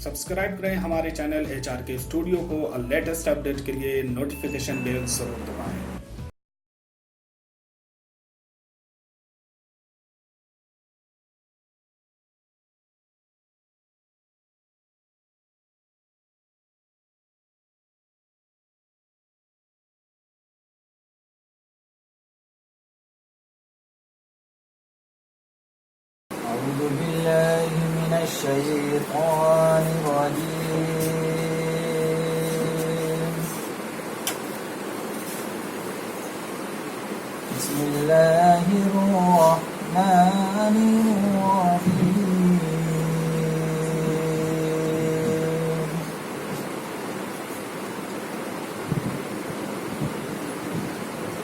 Subscribe کریں ہمارے channel HRK studio کو اور لیٹسٹ اپڈیٹ کے لیے نوٹیفیکیشن بیل ضرور دبائیں۔ أعوذ بالله من الشيطان الرجيم. بسم الله الرحمن الرحيم.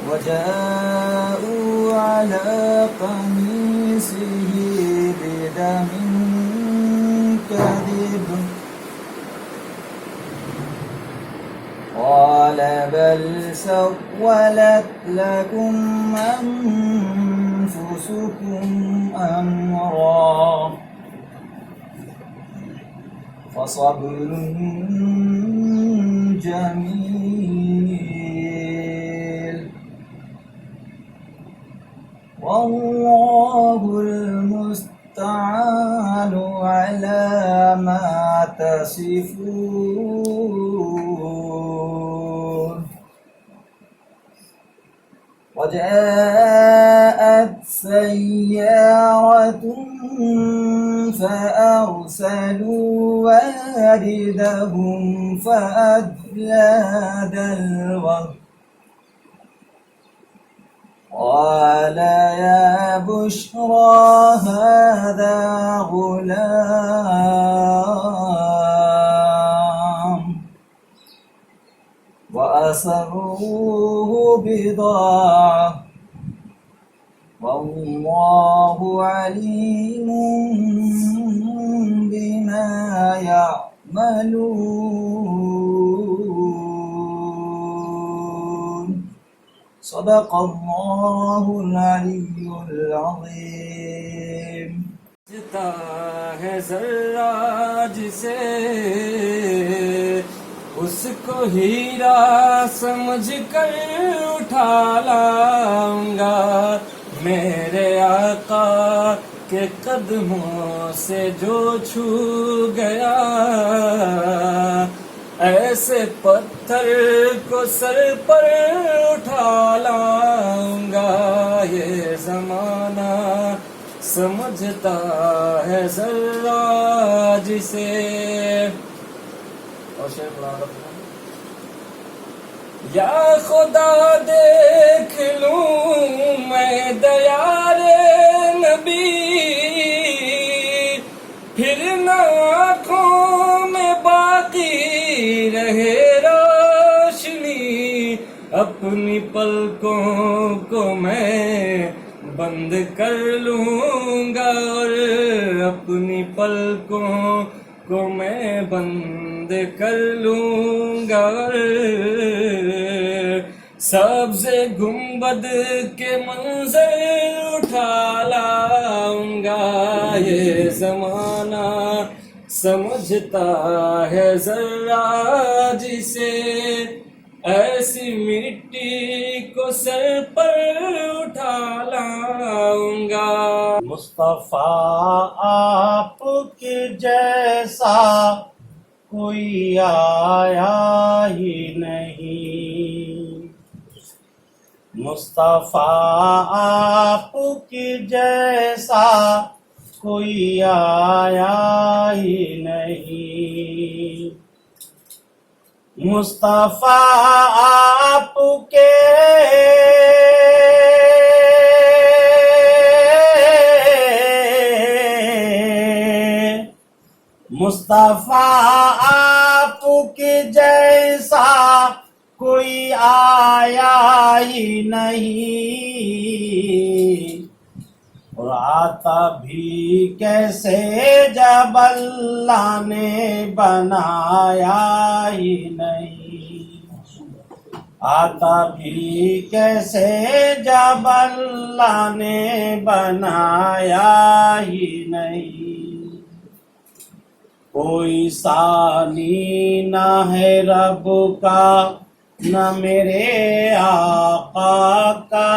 وجاءوا على قميصه بدم كذب قال بل سولت لكم أنفسكم أمرا فصبر جميل والله المستعان على ما تصفون. وجاءت سيارة فأرسلوا واردهم فأدلى دلوه قال يا بشرى هذا غلام وأسروه بضاعة والله عليم بما يعملون. صدق الله العلی العظیم. جتا ہے ذرہ جسے اس کو ہیرا سمجھ کر اٹھا لاؤں گا. میرے آقا کے قدموں سے جو چھو گیا ایسے پتھر کو سر پر اٹھا لاؤں گا. یہ زمانہ سمجھتا ہے ذرہ جسے. اور شعر بنا رہا ہوں. یا خدا دیکھ لوں میں دیار نبی پھر نہ آنکھوں میں باقی رہے روشنی. اپنی پلکوں کو میں بند کر لوں گا اور اپنی پلکوں کو میں بند کر لوں گا. سبز گنبد کے منظر اٹھا لاؤں گا. یہ زمانہ سمجھتا ہے ذرہ جسے ایسی مٹی کو سر پر اٹھا لاؤں گا. مصطفیٰ آپ کے جیسا کوئی آیا ہی نہیں. مصطفیٰ آپ کے جیسا کوئی آیا ہی نہیں. مصطفیٰ آپ کے مصطفیٰ آپ کے جیسا کوئی آیا ہی نہیں. اور آتا بھی کیسے جب اللہ نے بنایا ہی نہیں. آتا بھی کیسے جب اللہ نے بنایا ہی نہیں. کوئی ثانی نہ ہے رب کا نہ میرے آقا کا،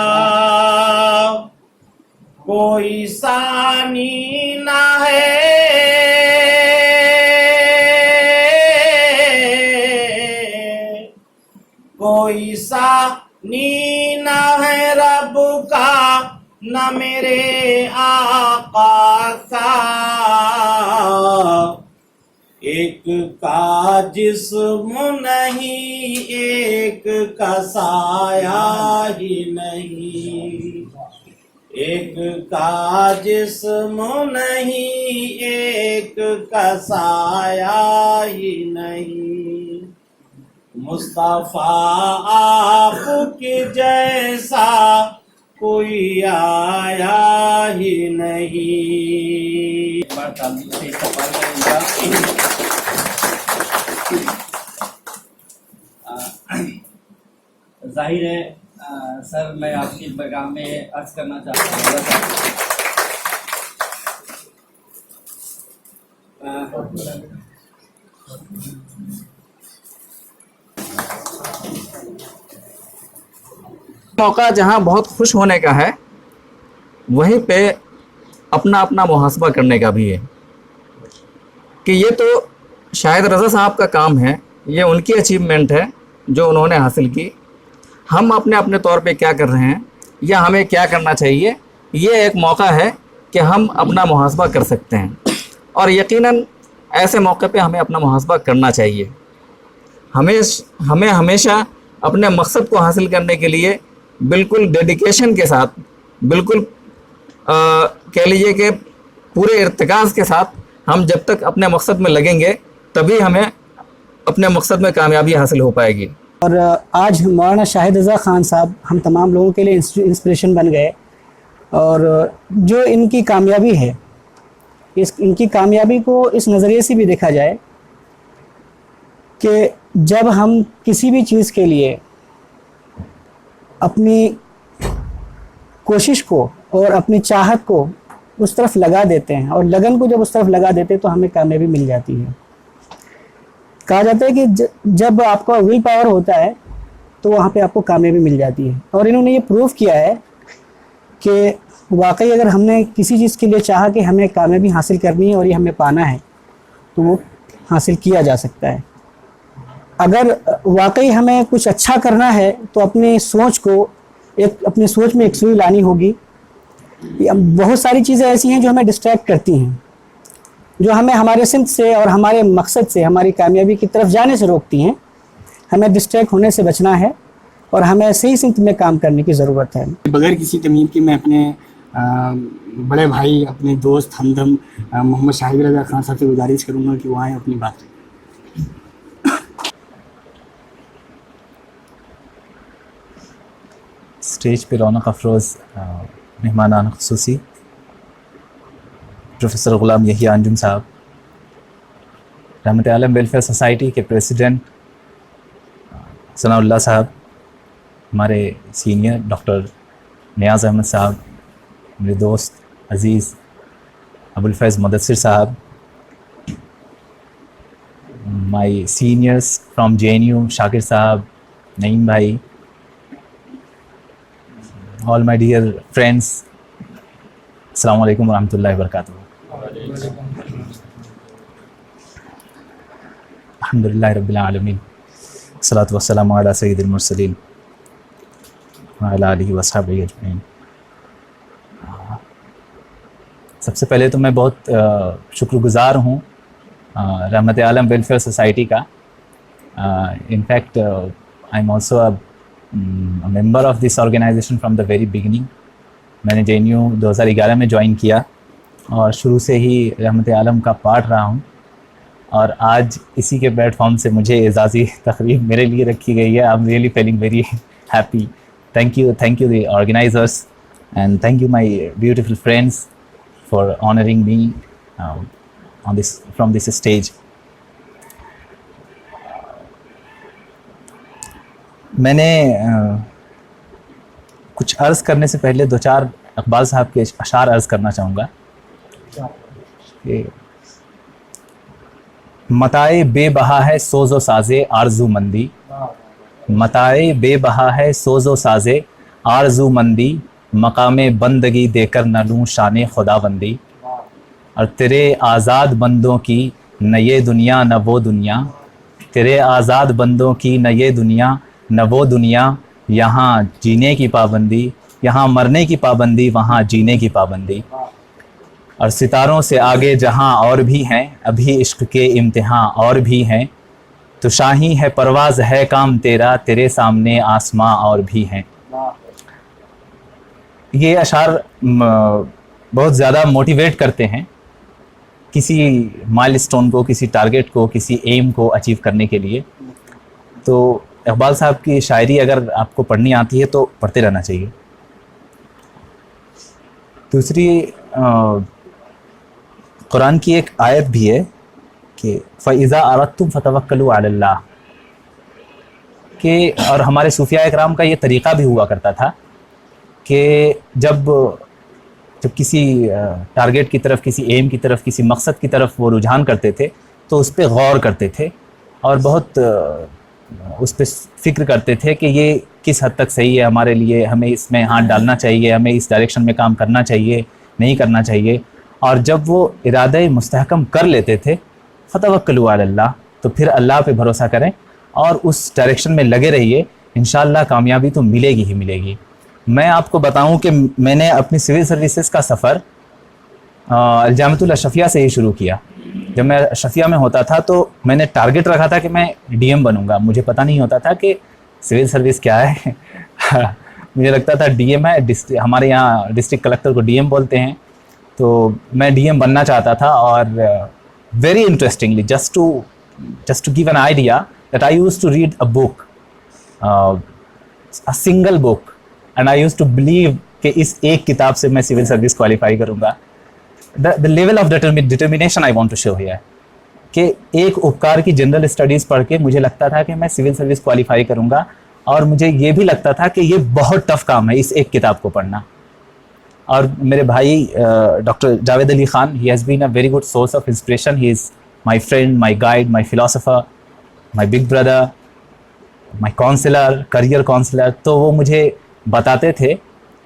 کوئی ثانی نہ ہے کوئی ثانی نہ ہے رب کا نہ میرے آقا کا، ایک کا جسم نہیں ایک کا سایہ ہی نہیں، ایک کا جسم نہیں ایک کا سایہ ہی نہیں، مصطفیٰ آپ کے جیسا کوئی آیا ہی نہیں۔ بار تعلیم سے استقبال کریں گا۔ ظاہر ہے سر، میں آپ کی پیغام میں عرض کرنا چاہتا ہوں موقع جہاں بہت خوش ہونے کا ہے، وہیں پہ اپنا اپنا محاسبہ کرنے کا بھی ہے کہ یہ تو شاہد رضا صاحب کا کام ہے، یہ ان کی اچیومنٹ ہے جو انہوں نے حاصل کی، ہم اپنے اپنے طور پہ کیا کر رہے ہیں یا ہمیں کیا کرنا چاہیے، یہ ایک موقع ہے کہ ہم اپنا محاسبہ کر سکتے ہیں، اور یقیناً ایسے موقع پہ ہمیں اپنا محاسبہ کرنا چاہیے۔ ہمیں ہمیشہ اپنے مقصد کو حاصل کرنے کے لیے بالکل ڈیڈیکیشن کے ساتھ، بالکل کہہ لیجیے کہ پورے ارتکاز کے ساتھ ہم جب تک اپنے مقصد میں لگیں گے تبھی ہمیں اپنے مقصد میں کامیابی حاصل ہو پائے گی۔ اور آج مولانا شاہد رضا خان صاحب ہم تمام لوگوں کے لیے انسپریشن بن گئے، اور جو ان کی کامیابی ہے، ان کی کامیابی کو اس نظریے سے بھی دیکھا جائے کہ جب ہم کسی بھی چیز کے لیے اپنی کوشش کو اور اپنی چاہت کو اس طرف لگا دیتے ہیں، اور لگن کو جب اس طرف لگا دیتے ہیں تو ہمیں کامیابی مل جاتی ہے۔ کہا جاتا ہے کہ جب آپ کا ول پاور ہوتا ہے تو وہاں پہ آپ کو کامیابی مل جاتی ہے، اور انہوں نے یہ پروف کیا ہے کہ واقعی اگر ہم نے کسی چیز کے لیے چاہا کہ ہمیں کامیابی حاصل کرنی ہے اور یہ ہمیں پانا ہے تو وہ حاصل کیا جا سکتا ہے۔ اگر واقعی ہمیں کچھ اچھا کرنا ہے تو اپنی سوچ میں یکسوئی لانی ہوگی۔ بہت ساری چیزیں ایسی ہیں جو ہمیں ڈسٹریکٹ کرتی ہیں، جو ہمیں ہمارے سمت سے اور ہمارے مقصد سے، ہماری کامیابی کی طرف جانے سے روکتی ہیں۔ ہمیں ڈسٹریکٹ ہونے سے بچنا ہے اور ہمیں صحیح سمت میں کام کرنے کی ضرورت ہے۔ بغیر کسی تمہید کے میں اپنے بڑے بھائی، اپنے دوست ہمدم محمد شاہد رضا خان صاحب سے گزارش کروں گا کہ وہ آئیں اپنی بات کریں۔ اسٹیج پہ رونق افروز مہمانان خصوصی پروفیسر غلام یحییٰ انجم صاحب، رحمت عالم ویلفیئر سوسائٹی کے پریزیڈنٹ ثناء اللہ صاحب، ہمارے سینئر ڈاکٹر نیاز احمد صاحب، میرے دوست عزیز ابوالفیض مدثر صاحب، مائی سینئرس فرام JNU شاکر صاحب، نعیم بھائی، all my dear friends، السلام علیکم ورحمۃ اللہ وبرکاتہ۔ الحمدللہ رب العالمین، الصلاۃ والسلام علی سید المرسلین وعلی آلہ وصحبہ اجمعین۔ سب سے پہلے تو میں بہت شکر گزار ہوں رحمت عالم ویلفیئر سوسائٹی کا۔ In fact I am also member of this organisation from the very beginning. میں نے JNU 2011 میں جوائن کیا اور شروع سے ہی رحمت عالم کا پارٹ رہا ہوں، اور آج اسی کے پلیٹ فارم سے مجھے اعزازی تقریب میرے لیے رکھی گئی ہے۔ I am really feeling very happy. Thank you the organisers, and thank you my beautiful friends for honouring me from this stage. میں نے کچھ عرض کرنے سے پہلے دو چار اقبال صاحب کے اشعار عرض کرنا چاہوں گا کہ متائے بے بہا ہے سوز و سازے آرزو مندی، متائے بے بہا ہے سوز و سازے آرزو مندی، مقام بندگی دے کر نہ لوں شان خدا بندی، اور تیرے آزاد بندوں کی نہ یہ دنیا نہ وہ دنیا، تیرے آزاد بندوں کی نہ یہ دنیا نہ وہ دنیا، یہاں جینے کی پابندی، یہاں مرنے کی پابندی، وہاں جینے کی پابندی، اور ستاروں سے آگے جہاں اور بھی ہیں، ابھی عشق کے امتحان اور بھی ہیں، تو شاہی ہے پرواز ہے کام تیرا، تیرے سامنے آسماں اور بھی ہیں۔ یہ اشعار بہت زیادہ موٹیویٹ کرتے ہیں کسی مائل سٹون کو، کسی ٹارگیٹ کو، کسی ایم کو اچیو کرنے کے لیے۔ تو اقبال صاحب کی شاعری اگر آپ کو پڑھنی آتی ہے تو پڑھتے رہنا چاہیے۔ دوسری قرآن کی ایک آیت بھی ہے کہ فَإِذَا أَرَدْتُمْ فَتَوَكَّلُوا عَلَى اللَّهِ، کہ اور ہمارے صوفیاء اکرام کا یہ طریقہ بھی ہوا کرتا تھا کہ جب کسی ٹارگیٹ کی طرف، کسی ایم کی طرف، کسی مقصد کی طرف وہ رجحان کرتے تھے تو اس پہ غور کرتے تھے اور بہت اس پہ فکر کرتے تھے کہ یہ کس حد تک صحیح ہے ہمارے لیے، ہمیں اس میں ہاتھ ڈالنا چاہیے، ہمیں اس ڈائریکشن میں کام کرنا چاہیے، نہیں کرنا چاہیے۔ اور جب وہ ارادہ مستحکم کر لیتے تھے فتوکلوا علی اللہ، تو پھر اللہ پہ بھروسہ کریں اور اس ڈائریکشن میں لگے رہیے، انشاءاللہ کامیابی تو ملے گی ہی ملے گی۔ میں آپ کو بتاؤں کہ میں نے اپنی سول سروسز کا سفر الجامعۃ الاشرفیہ سے ہی شروع کیا۔ جب میں اشرفیہ میں ہوتا تھا تو میں نے ٹارگٹ رکھا تھا کہ میں ڈی ایم بنوں گا، مجھے پتہ نہیں ہوتا تھا کہ سول سروس کیا ہے مجھے لگتا تھا ڈی ایم ہے، ہمارے یہاں ڈسٹرکٹ کلکٹر کو ڈی ایم بولتے ہیں، تو میں ڈی ایم بننا چاہتا تھا۔ اور very interestingly just to give an idea that I used to read a book, a single book, and I used to believe کہ اس ایک کتاب سے میں سول سروس کوالیفائی کروں گا۔ the level of determination I want to show here کہ ایک اپکار کی جنرل اسٹڈیز پڑھ کے مجھے لگتا تھا کہ میں سول سروس کوالیفائی کروں گا، اور مجھے یہ بھی لگتا تھا کہ یہ بہت ٹف کام ہے اس ایک کتاب کو پڑھنا۔ اور میرے بھائی doctor Javed Ali Khan, he has been a very good source of inspiration. He is my friend, my guide, my philosopher, my big brother, my counselor, career counselor۔ تو وہ مجھے بتاتے تھے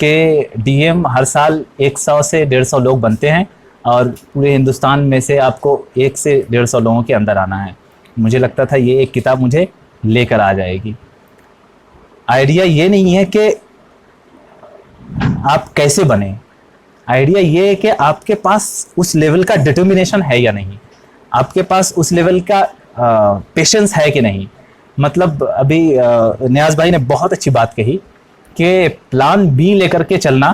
کہ ڈی ایم ہر سال 100 سے 150 لوگ بنتے ہیں، اور پورے ہندوستان میں سے آپ کو 100 سے 150 لوگوں کے اندر آنا ہے۔ مجھے لگتا تھا یہ ایک کتاب مجھے لے کر آ جائے گی۔ آئیڈیا یہ نہیں ہے کہ آپ کیسے بنیں، آئیڈیا یہ ہے کہ آپ کے پاس اس لیول کا ڈٹرمنیشن ہے یا نہیں، آپ کے پاس اس لیول کا پیشنس ہے کہ نہیں۔ مطلب ابھی نیاز بھائی نے بہت اچھی بات کہی کہ پلان بی لے کر کے چلنا،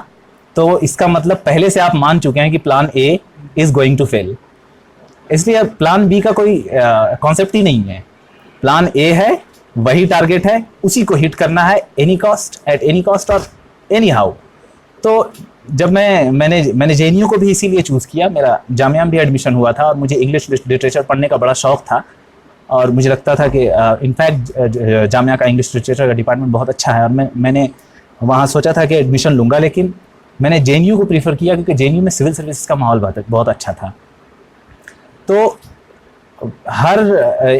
تو اس کا مطلب پہلے سے آپ مان چکے ہیں کہ plan A is going to fail, اس لیے پلان بی کا کوئی کانسیپٹ ہی نہیں ہے۔ پلان اے ہے، وہی ٹارگیٹ ہے، اسی کو ہٹ کرنا ہے any cost, at any cost اور اینی ہاؤ۔ تو جب میں نے جے این یو کو بھی اسی لیے چوز کیا، میرا جامعہ میں بھی ایڈمیشن ہوا تھا اور مجھے انگلش لٹریچر پڑھنے کا بڑا شوق تھا، اور مجھے لگتا تھا کہ انفیکٹ جامعہ کا انگلش لٹریچر کا ڈپارٹمنٹ بہت اچھا ہے، اور میں نے وہاں سوچا تھا کہ ایڈمیشن لوں گا، لیکن میں نے جے این یو کو پریفر کیا کیونکہ جے این یو میں سول سروسز کا ماحول بہت اچھا تھا۔ تو ہر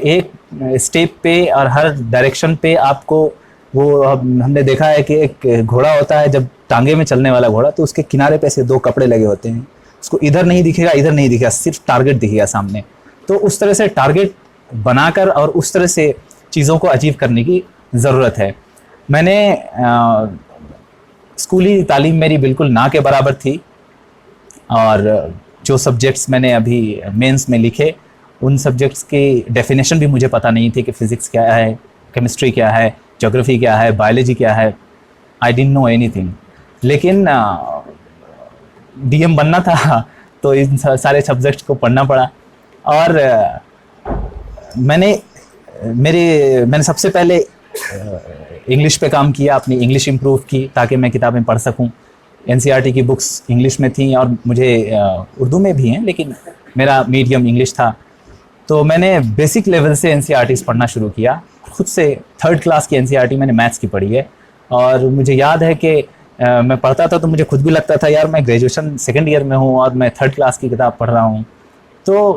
ایک اسٹیپ پہ اور ہر ڈائریکشن پہ آپ کو وہ ہم نے دیکھا ہے کہ ایک گھوڑا ہوتا ہے، جب ٹانگے میں چلنے والا گھوڑا، تو اس کے کنارے پہ سے 2 کپڑے لگے ہوتے ہیں، اس کو ادھر نہیں دکھے گا، ادھر نہیں دکھے گا، صرف ٹارگیٹ دکھے گا سامنے۔ تو اس طرح سے ٹارگیٹ بنا کر اور اس طرح سے چیزوں کو اچیو کرنے کی ضرورت ہے۔ میں نے اسکولی تعلیم میری بالکل نہ کے برابر تھی، اور جو سبجیکٹس میں نے ابھی مینس میں لکھے ان سبجیکٹس کی ڈیفینیشن بھی مجھے پتہ نہیں تھی کہ فزکس کیا ہے، کیمسٹری کیا ہے، جیوگرافی کیا ہے، بایولوجی کیا ہے، I didn't know anything. لیکن ڈی ایم بننا تھا تو ان سارے سبجیکٹس کو پڑھنا پڑا، اور میں نے سب سے پہلے انگلش پہ کام کیا، اپنی انگلش امپروو کی تاکہ میں کتابیں پڑھ سکوں۔ این سی آر ٹی کی بکس انگلش میں تھیں اور مجھے اردو میں بھی ہیں، لیکن میرا میڈیم انگلش تھا، تو میں نے بیسک لیول سے این سی آر ٹیز پڑھنا شروع کیا۔ خود سے 3rd کلاس کی این سی آر ٹی میں نے میتھس کی پڑھی ہے، اور مجھے یاد ہے کہ میں پڑھتا تھا تو مجھے خود بھی لگتا تھا یار میں گریجویشن 2nd ایئر میں ہوں اور میں 3rd کلاس کی کتاب پڑھ رہا ہوں۔ تو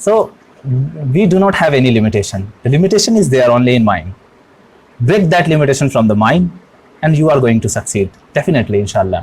So we do not have any limitation. The limitation is there only in mind. Break that limitation from the mind and you are going to succeed. Definitely, inshallah.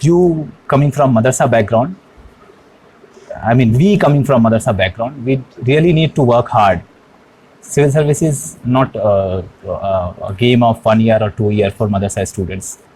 you coming from madrasa background, I mean we coming from madrasa background, we really need to work hard. Civil service is not a game of 1 year or 2 year for madrasa students.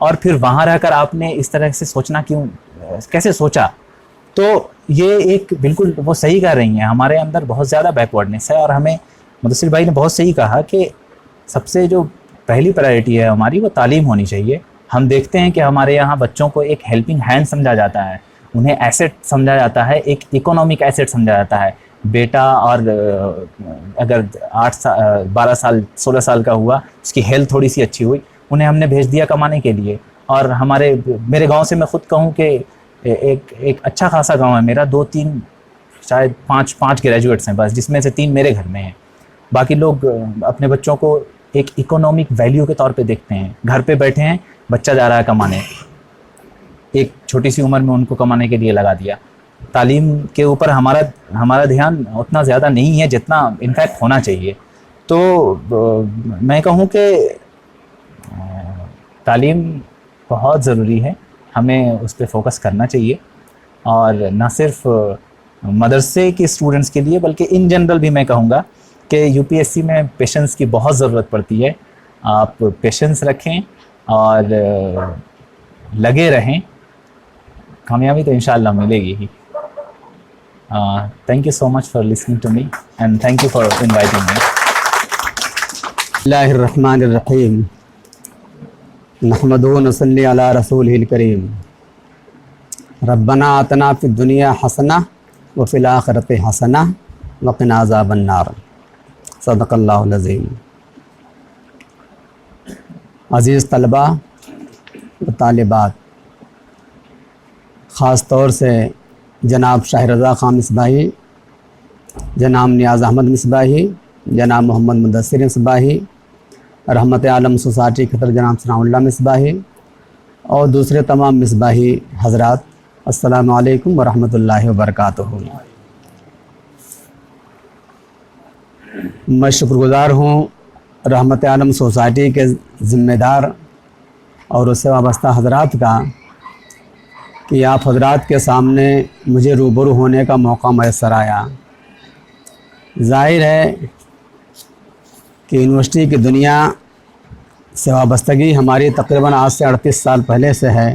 اور پھر وہاں رہ کر آپ نے اس طرح سے سوچنا کیسے سوچا؟ تو یہ ایک بالکل وہ صحیح کہہ رہی ہیں، ہمارے اندر بہت زیادہ بیکورڈنیس ہے، اور ہمیں مدثر بھائی نے بہت صحیح کہا کہ سب سے جو پہلی پرائرٹی ہے ہماری وہ تعلیم ہونی چاہیے۔ ہم دیکھتے ہیں کہ ہمارے یہاں بچوں کو ایک ہیلپنگ ہینڈ سمجھا جاتا ہے، انہیں ایسیٹ سمجھا جاتا ہے، ایک اکنامک ایسیٹ سمجھا جاتا ہے۔ بیٹا اور اگر 12 سال 16 سال کا ہوا، اس کی ہیلتھ تھوڑی سی اچھی ہوئی، انہیں ہم نے بھیج دیا کمانے کے لیے۔ اور میرے گاؤں سے میں خود کہوں کہ ایک اچھا خاصا گاؤں ہے میرا، 2-3 شاید 5 گریجویٹس ہیں بس، جس میں سے 3 میرے گھر میں ہیں۔ باقی لوگ اپنے بچوں کو ایک اکنامک ویلیو کے طور پہ دیکھتے ہیں، گھر پہ بیٹھے ہیں، بچہ جا رہا ہے کمانے، ایک چھوٹی سی عمر میں ان کو کمانے کے لیے لگا دیا۔ تعلیم کے اوپر ہمارا دھیان اتنا زیادہ نہیں ہے جتنا انفیکٹ ہونا چاہیے۔ تو میں کہوں کہ تعلیم بہت ضروری ہے، ہمیں اس پہ فوکس کرنا چاہیے، اور نہ صرف مدرسے کے اسٹوڈنٹس کے لیے بلکہ ان جنرل بھی میں کہوں گا کہ یو پی ایس سی میں پیشنس کی بہت ضرورت پڑتی ہے۔ آپ پیشنس رکھیں اور لگے رہیں، کامیابی تو انشاءاللہ ملے گی ہی۔ Thank you so much for listening to me and thank you for inviting me. اللہ الرحمن الرحیم، نحمدہ و نصلی علی رسولہ الکریم، ربنا آتنا فی الدنیا حسنہ وفی الآخرۃ حسنہ وقنا عذاب النار، صدق اللہ العظیم۔ عزیز طلبہ و طالبات، خاص طور سے جناب شاہ رضا خان مصباحی، جناب نیاز احمد مصباحی، جناب محمد مدثر مصباحی، رحمت عالم سوسائٹی خطر جناب ثناء اللہ مصباحی، اور دوسرے تمام مصباحی حضرات، السلام علیکم ورحمۃ اللہ وبرکاتہ۔ میں شکر گزار ہوں رحمت عالم سوسائٹی کے ذمہ دار اور اس سے وابستہ حضرات کا کہ آپ حضرات کے سامنے مجھے روبرو ہونے کا موقع میسر آیا۔ ظاہر ہے کہ یونیورسٹی کی دنیا سے وابستگی ہماری تقریباً آج سے 38 سال پہلے سے ہے،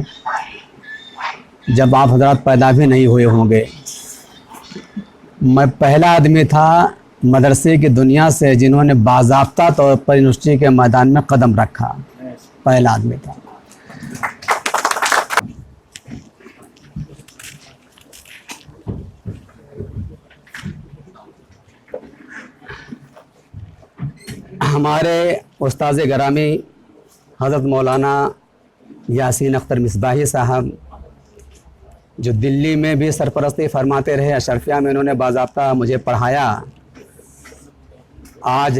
جب آپ حضرات پیدا بھی نہیں ہوئے ہوں گے۔ میں پہلا آدمی تھا مدرسے کی دنیا سے جنہوں نے باضابطہ طور پر یونیورسٹی کے میدان میں قدم رکھا، پہلا آدمی تھا۔ ہمارے استاذ گرامی حضرت مولانا یاسین اختر مصباحی صاحب، جو دلی میں بھی سرپرستی فرماتے رہے، اشرفیہ میں انہوں نے باضابطہ مجھے پڑھایا، آج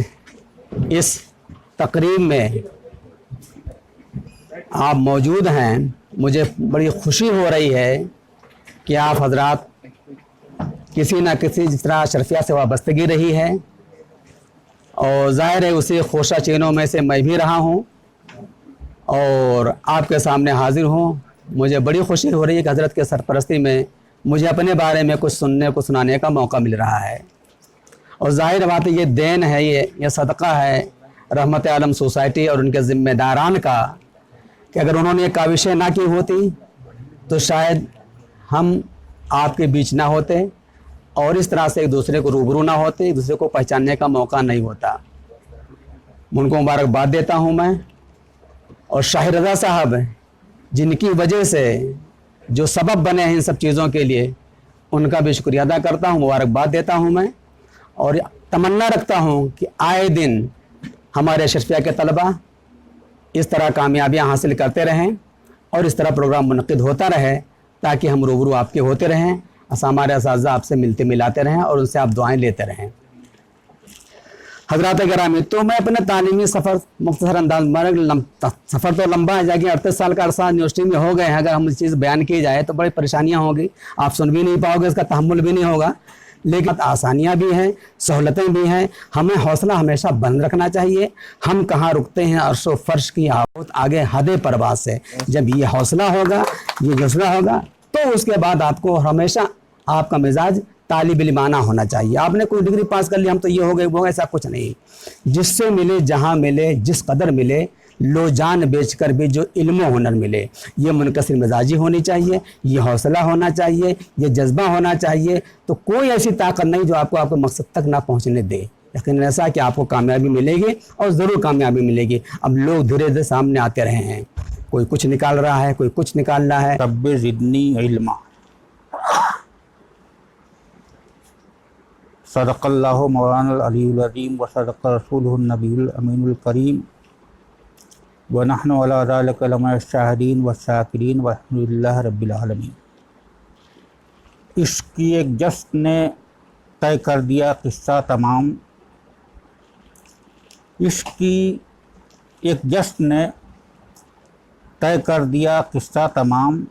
اس تقریب میں آپ موجود ہیں، مجھے بڑی خوشی ہو رہی ہے کہ آپ حضرات کسی نہ کسی جس طرح اشرفیہ سے وابستگی رہی ہے، اور ظاہر ہے اسی خوشہ چینوں میں سے میں بھی رہا ہوں اور آپ کے سامنے حاضر ہوں۔ مجھے بڑی خوشی ہو رہی ہے کہ حضرت کے سرپرستی میں مجھے اپنے بارے میں کچھ سننے کو سنانے کا موقع مل رہا ہے، اور ظاہر بات ہے یہ دین ہے، یہ صدقہ ہے رحمت عالم سوسائٹی اور ان کے ذمہ داران کا، کہ اگر انہوں نے یہ کاوشیں نہ کی ہوتی تو شاید ہم آپ کے بیچ نہ ہوتے، اور اس طرح سے ایک دوسرے کو روبرو نہ ہوتے، ایک دوسرے کو پہچاننے کا موقع نہیں ہوتا۔ ان کو مبارکباد دیتا ہوں میں، اور شاہ رضا صاحب جن کی وجہ سے جو سبب بنے ہیں ان سب چیزوں کے لیے، ان کا بھی شکریہ ادا کرتا ہوں، مبارکباد دیتا ہوں میں، اور تمنا رکھتا ہوں کہ آئے دن ہمارے اشرفیہ کے طلبہ اس طرح کامیابیاں حاصل کرتے رہیں اور اس طرح پروگرام منعقد ہوتا رہے، تاکہ ہم روبرو آپ کے ہوتے رہیں، ہمارے اساتذہ آپ سے ملتے ملاتے رہیں اور ان سے آپ دعائیں لیتے رہیں۔ حضرات گرامی، تو میں اپنے تعلیمی سفر مختصر انداز میں، سفر تو لمبا ہے، جاکہ 38 سال کا عرصہ یونیورسٹی میں ہو گئے ہیں، اگر ہم اس چیز بیان کی جائے تو بڑی پریشانیاں ہوں گی، آپ سن بھی نہیں پاؤ گے، اس کا تحمل بھی نہیں ہوگا، لیکن آسانیاں بھی ہیں، سہولتیں بھی ہیں۔ ہمیں حوصلہ ہمیشہ بند رکھنا چاہیے۔ ہم کہاں رکتے ہیں عرش و فرش کی بہت آگے حد پرواز سے۔ جب یہ حوصلہ ہوگا، یہ جذبہ ہوگا، تو اس کے بعد آپ کو ہمیشہ آپ کا مزاج طالب علمانہ ہونا چاہیے۔ آپ نے کوئی ڈگری پاس کر لی، ہم تو یہ ہو گئے وہ، ایسا کچھ نہیں۔ جس سے ملے، جہاں ملے، جس قدر ملے، لو جان بیچ کر بھی جو علم و ہنر ملے. یہ منکسر مزاجی ہونی چاہیے, یہ حوصلہ ہونا چاہیے, یہ جذبہ ہونا چاہیے. تو کوئی ایسی طاقت نہیں جو آپ کو مقصد تک نہ پہنچنے دے. یقیناً ایسا کہ آپ کو کامیابی ملے گی اور ضرور کامیابی ملے گی. اب لوگ دھیرے دھیرے سامنے آتے رہے ہیں, کوئی کچھ نکال رہا ہے, کوئی کچھ نکال رہا ہے. رب زدنی علما. صدق اللہ مولانا العلی العظیم و صدق رسولہ النبی الامین الکریم ونحن علی ذلک لمن الشاہدین والشاکرین والحمد للہ رب العالمین. عشق کی ایک جشن نے طے کر دیا قصہ تمام. عشق کی ایک جشن نے طے کر دیا قصہ تمام.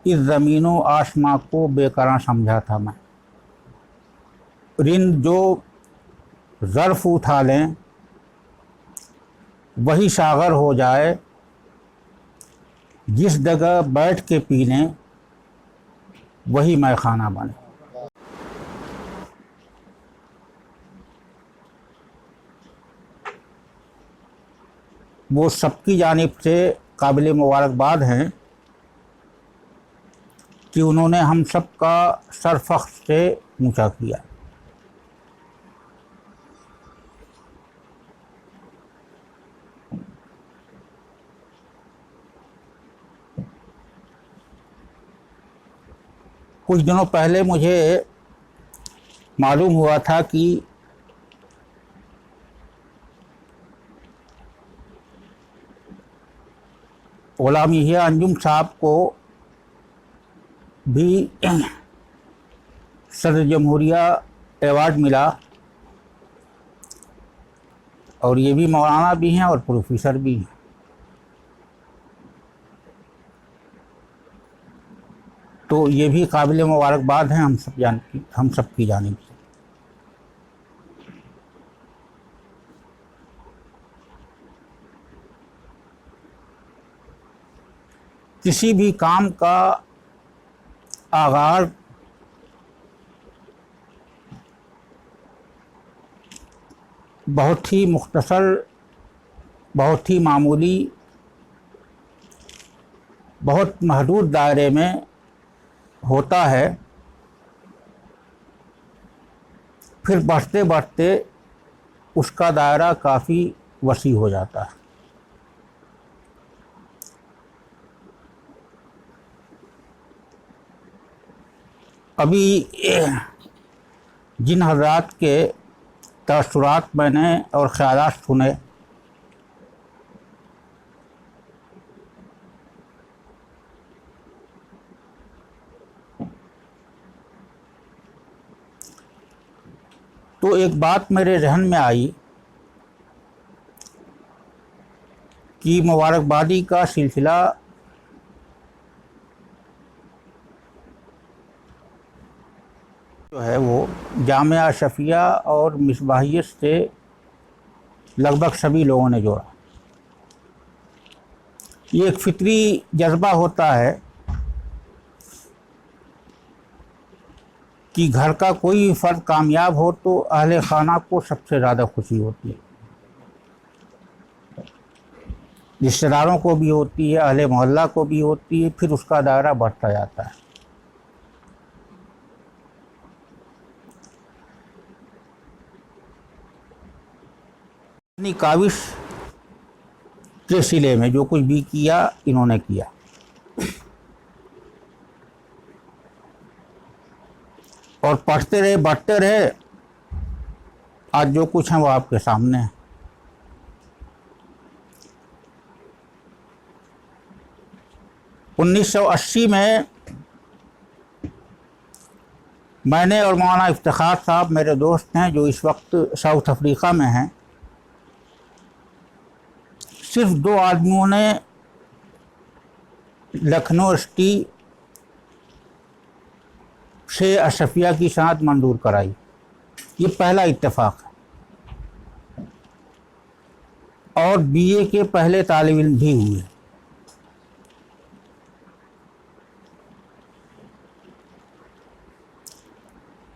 اس زمین و آسماں کو بے قرار سمجھا تھا میں. رند جو ظرف اٹھا لیں وہی ساغر ہو جائے. جس جگہ بیٹھ کے پی لیں وہی مے خانہ بنے. وہ سب کی جانب سے قابل مبارکباد ہیں کہ انہوں نے ہم سب کا سر فخر سے اونچا کیا. کچھ دنوں پہلے مجھے معلوم ہوا تھا کہ غلام یحییٰ انجم صاحب کو بھی صدر جمہوریہ ایوارڈ ملا, اور یہ بھی مولانا بھی ہیں اور پروفیسر بھی ہیں. تو یہ بھی قابل مبارکباد ہیں ہم سب کی جانب سے. کسی بھی کام کا آغاز بہت ہی مختصر, بہت ہی معمولی, بہت محدود دائرے میں ہوتا ہے. پھر بڑھتے بڑھتے اس کا دائرہ کافی وسیع ہو جاتا ہے. ابھی جن حضرات کے تاثرات میں نے اور خیالات سنے, تو ایک بات میرے ذہن میں آئی کہ مبارکبادی کا سلسلہ جو ہے وہ جامعہ اشرفیہ اور مصباحیت سے لگ بھگ سبھی لوگوں نے جوڑا. یہ ایک فطری جذبہ ہوتا ہے کہ گھر کا کوئی فرد کامیاب ہو تو اہل خانہ کو سب سے زیادہ خوشی ہوتی ہے. رشتہ داروں کو بھی ہوتی ہے, اہل محلہ کو بھی ہوتی ہے, پھر اس کا دائرہ بڑھتا جاتا ہے. اپنی کاوش کے سلے میں جو کچھ بھی کیا انہوں نے کیا. اور پڑھتے رہے, بڑھتے رہے. آج جو کچھ ہیں وہ آپ کے سامنے ہے. انیس سو 80 میں نے اور مولانا افتخار صاحب میرے دوست ہیں جو اس وقت ساؤتھ افریقہ میں ہیں, صرف 2 آدمیوں نے لکھنؤ یونیورسٹی سے اشرفیہ کی سند منظور کرائی. یہ پہلا اتفاق ہے. اور بی اے کے پہلے طالب علم بھی ہوئے.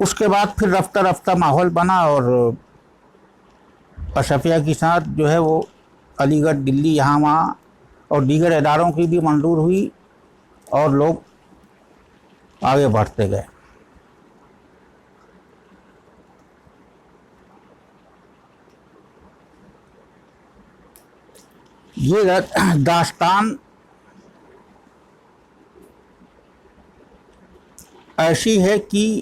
اس کے بعد پھر رفتہ رفتہ ماحول بنا اور اشرفیہ کی سند جو ہے وہ علی گڑھ دلی یہاں وہاں اور دیگر اداروں کی بھی منظور ہوئی اور لوگ آگے بڑھتے گئے. یہ داستان ایسی ہے کہ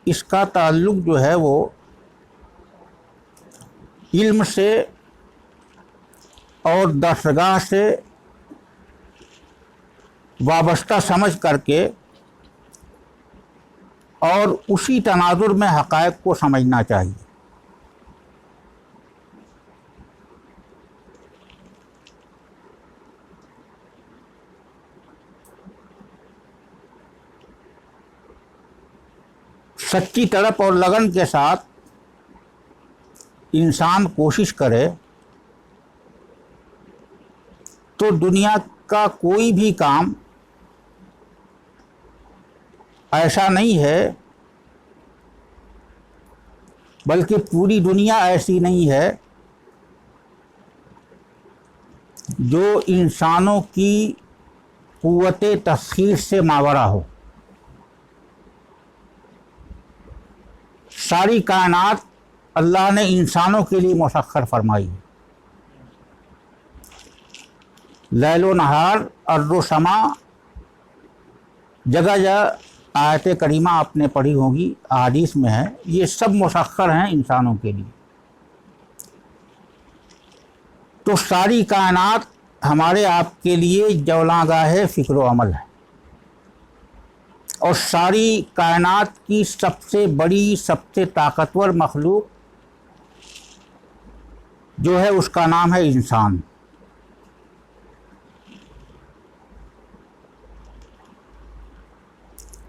اس کا تعلق جو ہے وہ علم سے اور درسگاہ سے وابستہ سمجھ کر کے اور اسی تناظر میں حقائق کو سمجھنا چاہیے. سچی تڑپ اور لگن کے ساتھ انسان کوشش کرے تو دنیا کا کوئی بھی کام ایسا نہیں ہے، بلکہ پوری دنیا ایسی نہیں ہے جو انسانوں کی قوت تسخیر سے ماورا ہو. ساری کائنات اللہ نے انسانوں کے لیے مسخر فرمائی. لیل و نہار، ارض و سما، جگہ جگہ آیت کریمہ آپ نے پڑھی ہوگی، احادیث میں ہے، یہ سب مسخر ہیں انسانوں کے لیے. تو ساری کائنات ہمارے آپ کے لیے جولاں گاہ فکر و عمل ہے، اور ساری کائنات کی سب سے بڑی، سب سے طاقتور مخلوق جو ہے اس کا نام ہے انسان.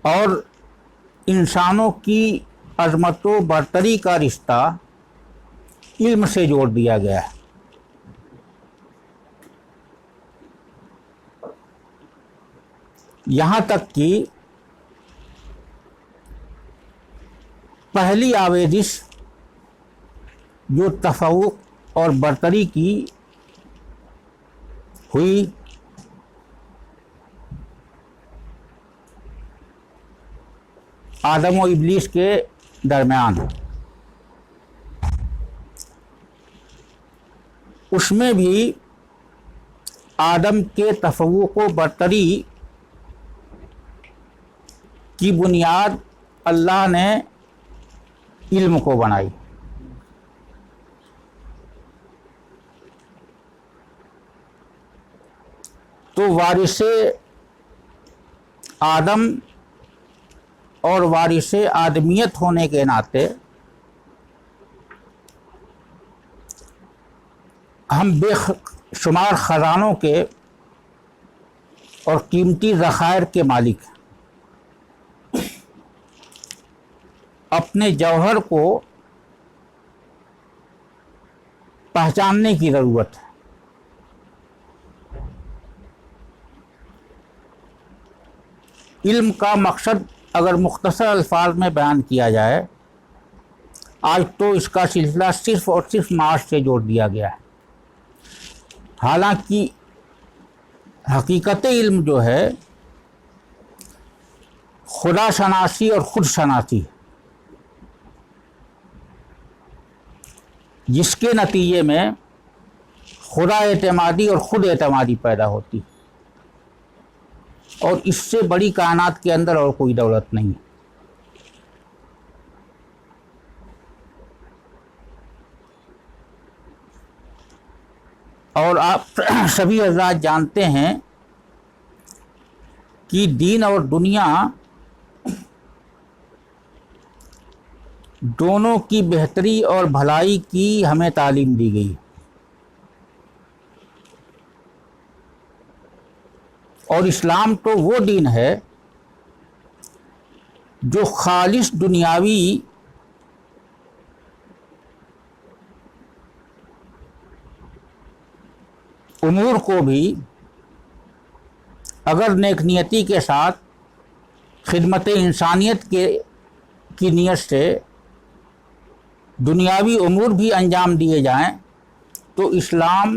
اور انسانوں کی عظمت و برتری کا رشتہ علم سے جوڑ دیا گیا ہے. یہاں تک کہ پہلی آویزش جو تفوق اور برتری کی ہوئی آدم و ابلیس کے درمیان، اس میں بھی آدم کے تفوق و برتری کی بنیاد اللہ نے علم کو بنائی. تو وارث آدم اور وارث آدمیت ہونے کے ناطے ہم بے شمار خزانوں کے اور قیمتی ذخائر کے مالک ہیں. اپنے جوہر کو پہچاننے کی ضرورت ہے. علم کا مقصد اگر مختصر الفاظ میں بیان کیا جائے، آج تو اس کا سلسلہ صرف اور صرف معاش سے جوڑ دیا گیا ہے. حالانکہ حقیقت علم جو ہے خدا شناسی اور خود شناسی ہے، جس کے نتیجے میں خدا اعتمادی اور خود اعتمادی پیدا ہوتی، اور اس سے بڑی کائنات کے اندر اور کوئی دولت نہیں. اور آپ سبھی حضرات جانتے ہیں کہ دین اور دنیا دونوں کی بہتری اور بھلائی کی ہمیں تعلیم دی گئی. اور اسلام تو وہ دین ہے جو خالص دنیاوی امور کو بھی اگر نیک نیتی کے ساتھ خدمت انسانیت کی نیت سے دنیاوی امور بھی انجام دیے جائیں تو اسلام